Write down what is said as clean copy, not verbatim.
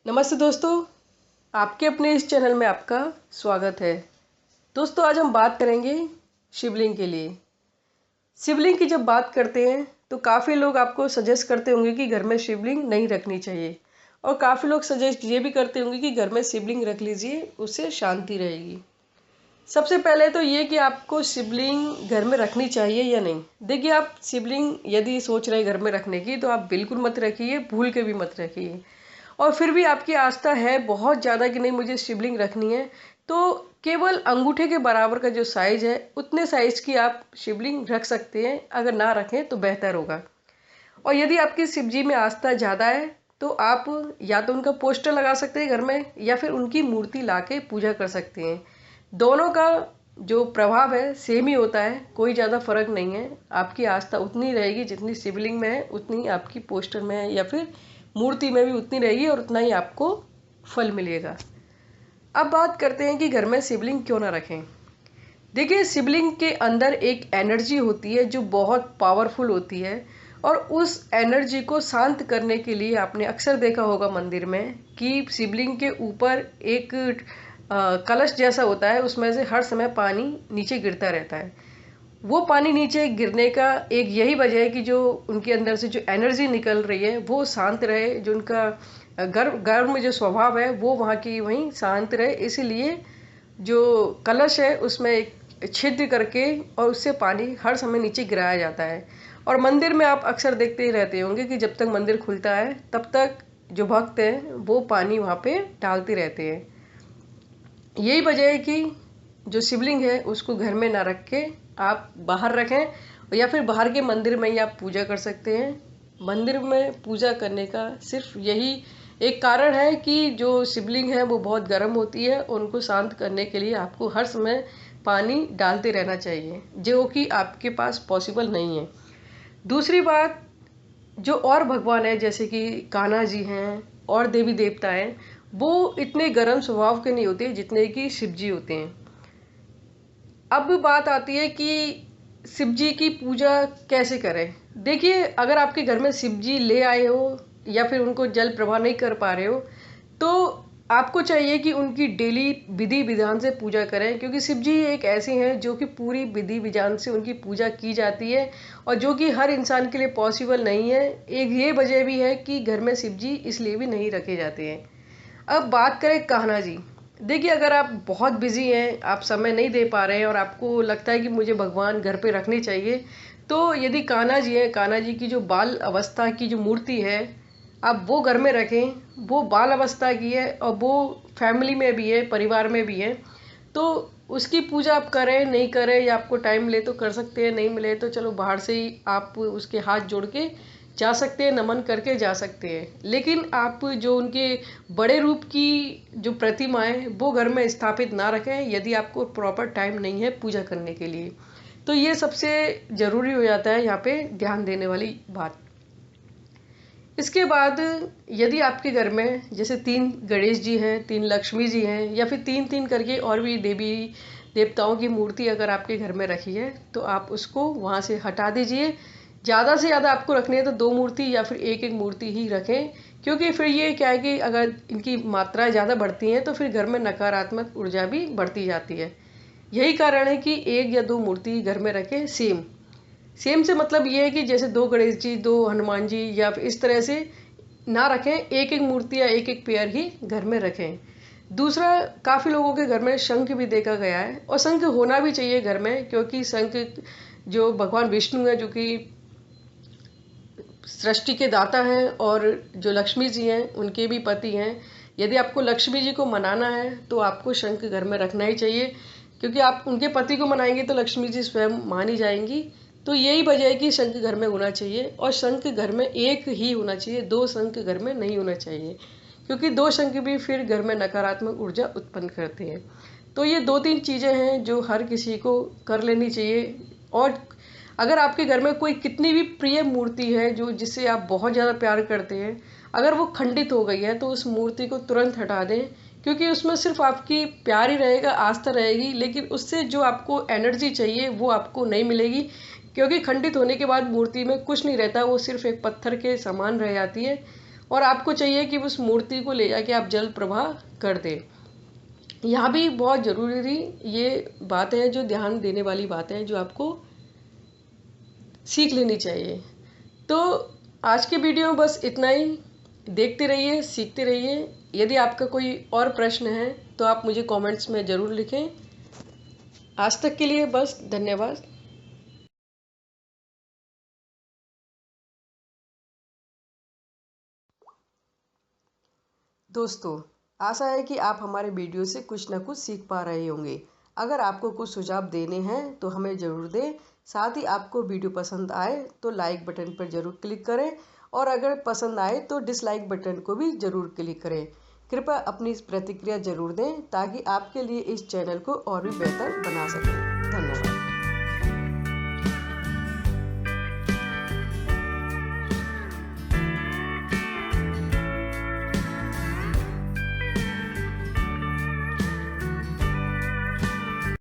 नमस्ते दोस्तों, आपके अपने इस चैनल में आपका स्वागत है। दोस्तों, आज हम बात करेंगे शिवलिंग के लिए। शिवलिंग की जब बात करते हैं तो काफ़ी लोग आपको सजेस्ट करते होंगे कि घर में शिवलिंग नहीं रखनी चाहिए, और काफ़ी लोग सजेस्ट ये भी करते होंगे कि घर में शिवलिंग रख लीजिए, उससे शांति रहेगी। सबसे पहले तो ये कि आपको शिवलिंग घर में रखनी चाहिए या नहीं। देखिए, आप शिवलिंग यदि सोच रहे हैं घर में रखने की, तो आप बिल्कुल मत रखिए, भूल के भी मत रखिए। और फिर भी आपकी आस्था है बहुत ज़्यादा कि नहीं, मुझे शिवलिंग रखनी है, तो केवल अंगूठे के बराबर का जो साइज है उतने साइज की आप शिवलिंग रख सकते हैं। अगर ना रखें तो बेहतर होगा। और यदि आपकी शिव जी में आस्था ज़्यादा है तो आप या तो उनका पोस्टर लगा सकते हैं घर में, या फिर उनकी मूर्ति ला के पूजा कर सकते हैं। दोनों का जो प्रभाव है सेम ही होता है, कोई ज़्यादा फर्क नहीं है। आपकी आस्था उतनी रहेगी जितनी शिवलिंग में है, उतनी आपकी पोस्टर में है या फिर मूर्ति में भी उतनी रहेगी, और उतना ही आपको फल मिलेगा। अब बात करते हैं कि घर में शिवलिंग क्यों ना रखें। देखिए, शिवलिंग के अंदर एक एनर्जी होती है जो बहुत पावरफुल होती है, और उस एनर्जी को शांत करने के लिए आपने अक्सर देखा होगा मंदिर में कि शिवलिंग के ऊपर एक कलश जैसा होता है, उसमें से हर समय पानी नीचे गिरता रहता है। वो पानी नीचे गिरने का एक यही वजह है कि जो उनके अंदर से जो एनर्जी निकल रही है वो शांत रहे, जो उनका गर्म जो स्वभाव है वो वहाँ की वहीं शांत रहे। इसीलिए जो कलश है उसमें एक छिद्र करके और उससे पानी हर समय नीचे गिराया जाता है। और मंदिर में आप अक्सर देखते ही रहते होंगे कि जब तक मंदिर खुलता है तब तक जो भक्त हैं वो पानी वहाँ पे डालते रहते हैं। यही वजह है कि जो शिवलिंग है उसको घर में ना रख के आप बाहर रखें, या फिर बाहर के मंदिर में ही आप पूजा कर सकते हैं। मंदिर में पूजा करने का सिर्फ यही एक कारण है कि जो शिवलिंग है वो बहुत गर्म होती है, उनको शांत करने के लिए आपको हर समय पानी डालते रहना चाहिए, जो कि आपके पास पॉसिबल नहीं है। दूसरी बात, जो और भगवान है जैसे कि कान्हा जी हैं और देवी देवता हैं, वो इतने गर्म स्वभाव के नहीं होते जितने कि शिव जी होते हैं। अब बात आती है कि शिव जी की पूजा कैसे करें। देखिए, अगर आपके घर में शिव जी ले आए हो या फिर उनको जल प्रवाह नहीं कर पा रहे हो, तो आपको चाहिए कि उनकी डेली विधि विधान से पूजा करें, क्योंकि शिव जी एक ऐसे हैं जो कि पूरी विधि विधान से उनकी पूजा की जाती है, और जो कि हर इंसान के लिए पॉसिबल नहीं है। एक ये वजह भी है कि घर में शिव जी इसलिए भी नहीं रखे जाते हैं। अब बात करें कान्हा जी। देखिए, अगर आप बहुत बिजी हैं, आप समय नहीं दे पा रहे हैं और आपको लगता है कि मुझे भगवान घर पे रखने चाहिए, तो यदि कान्हा जी हैं, कान्हा जी की जो बाल अवस्था की जो मूर्ति है, आप वो घर में रखें। वो बाल अवस्था की है और वो फैमिली में भी है, परिवार में भी है, तो उसकी पूजा आप करें नहीं करें, या आपको टाइम मिले तो कर सकते हैं, नहीं मिले तो चलो बाहर से ही आप उसके हाथ जोड़ के जा सकते हैं, नमन करके जा सकते हैं। लेकिन आप जो उनके बड़े रूप की जो प्रतिमा है वो घर में स्थापित ना रखें, यदि आपको प्रॉपर टाइम नहीं है पूजा करने के लिए। तो ये सबसे ज़रूरी हो जाता है यहाँ पे ध्यान देने वाली बात। इसके बाद यदि आपके घर में जैसे 3 गणेश जी हैं, 3 लक्ष्मी जी हैं, या फिर 3-3 करके और भी देवी देवताओं की मूर्ति अगर आपके घर में रखी है, तो आप उसको वहाँ से हटा दीजिए। ज़्यादा से ज़्यादा आपको रखनी है तो 2 मूर्ति या फिर 1-1 मूर्ति ही रखें, क्योंकि फिर ये क्या है कि अगर इनकी मात्राएं ज़्यादा बढ़ती हैं तो फिर घर में नकारात्मक ऊर्जा भी बढ़ती जाती है। यही कारण है कि 1 या 2 मूर्ति घर में रखें। सेम सेम से मतलब ये है कि जैसे 2 गणेश जी, 2 हनुमान जी, या फिर इस तरह से ना रखें, 1-1 मूर्ति या 1-1 पेयर ही घर में रखें। दूसरा, काफ़ी लोगों के घर में शंख भी देखा गया है, और शंख होना भी चाहिए घर में, क्योंकि शंख जो भगवान विष्णु है, जो कि सृष्टि के दाता हैं, और जो लक्ष्मी जी हैं उनके भी पति हैं। यदि आपको लक्ष्मी जी को मनाना है तो आपको शंख घर में रखना ही चाहिए, क्योंकि आप उनके पति को मनाएंगे तो लक्ष्मी जी स्वयं मानी जाएंगी। तो यही वजह है कि शंख घर में होना चाहिए, और शंख घर में एक ही होना चाहिए, 2 शंख घर में नहीं होना चाहिए, क्योंकि 2 शंख भी फिर घर में नकारात्मक ऊर्जा उत्पन्न करते हैं। तो ये 2-3 चीज़ें हैं जो हर किसी को कर लेनी चाहिए। और अगर आपके घर में कोई कितनी भी प्रिय मूर्ति है जो जिससे आप बहुत ज़्यादा प्यार करते हैं, अगर वो खंडित हो गई है तो उस मूर्ति को तुरंत हटा दें, क्योंकि उसमें सिर्फ आपकी प्यार ही रहेगा, आस्था रहेगी, लेकिन उससे जो आपको एनर्जी चाहिए वो आपको नहीं मिलेगी। क्योंकि खंडित होने के बाद मूर्ति में कुछ नहीं रहता, वो सिर्फ एक पत्थर के समान रह जाती है। और आपको चाहिए कि उस मूर्ति को ले जाके आप जल प्रवाह कर दें। यहाँ भी बहुत ज़रूरी ये बात है, जो ध्यान देने वाली बात है, जो आपको सीख लेनी चाहिए। तो आज के वीडियो में बस इतना ही। देखते रहिए, सीखते रहिए। यदि आपका कोई और प्रश्न है तो आप मुझे कमेंट्स में ज़रूर लिखें। आज तक के लिए बस धन्यवाद। दोस्तों, आशा है कि आप हमारे वीडियो से कुछ ना कुछ सीख पा रहे होंगे। अगर आपको कुछ सुझाव देने हैं तो हमें ज़रूर दें। साथ ही आपको वीडियो पसंद आए तो लाइक बटन पर ज़रूर क्लिक करें, और अगर पसंद आए तो डिसलाइक बटन को भी ज़रूर क्लिक करें। कृपया अपनी प्रतिक्रिया ज़रूर दें ताकि आपके लिए इस चैनल को और भी बेहतर बना सकें। धन्यवाद।